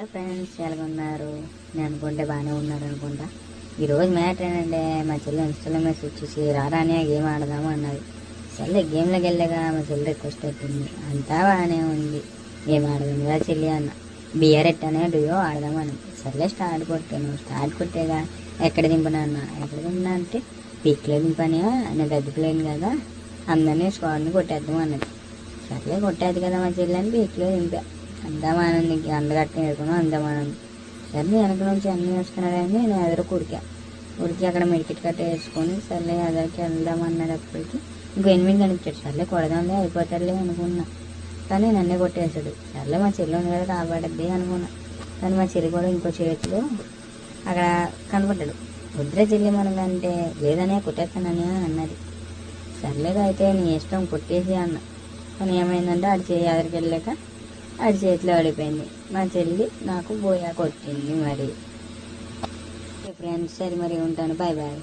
Hello friends, ఎలాగున్నారు? నేను అనుకుంటే బాగానే ఉన్నారు అనుకుంటా. ఈరోజు మ్యాటర్ ఏంటంటే మా చెల్లి ఇన్స్టాలో మెసేజ్ వచ్చేసి రారాని గేమ్ ఆడదాము అన్నది. సర్లే గేమ్లోకి వెళ్ళగా మా చెల్లి రిక్వెస్ట్ పెట్టింది. అంతా బాగానే ఉంది. గేమ్ ఆడదాం కదా చెల్లి అన్న. బిఆర్ఎట్ అనే డ్యూయో ఆడదామని. సర్లే స్టార్ట్ కొట్టాను. స్టార్ట్ కొట్టేగా ఎక్కడ దింపనా అన్న. ఎక్కడ దింపనా అంటే పీక్లో దింపని, నేను పెద్ద ప్లేన్ కదా, అందరినీ స్క్వాడ్ని కొట్టేద్దాం అన్నది. సర్లే కొట్టేది కదా మా చెల్లి అని పీక్లో దింపా. అందమానంది అందగట్ట నేర్చుకున్నాం. అందమానంది సర్లే వెనక నుంచి అన్నీ వేసుకున్నాడని నేను ఎదురు ఉడికి అక్కడ మెడికెట్ కట్ట వేసుకొని సర్లే ఎదరికి వెళ్దాం అన్నప్పటికి ఇంకో 8 కనిపించాడు. సర్లే కొడదాంలే అయిపోతాడులే అనుకున్నా, కానీ నన్నే కొట్టేశాడు. సర్లే మా చెల్లి ఉంది కదా కాపాడద్ది అనుకున్నా, కానీ మా చెల్లి కూడా ఇంకో చేతిలో అక్కడ కనపడ్డాడు. వద్దురే చెల్లి మనకంటే లేదనే కొట్టేస్తానని అన్నది. సర్లేదు అయితే నీ ఇష్టం కొట్టేసి అన్న. కానీ ఏమైందంటే ఆడి ఎదరికి వెళ్ళాక ఆడి చేతిలో ఆడిపోయింది. మా చెల్లి నాకు బోయా కొట్టింది. మరి ఫ్రెండ్స్, సరే మరి ఉంటాను. Bye bye.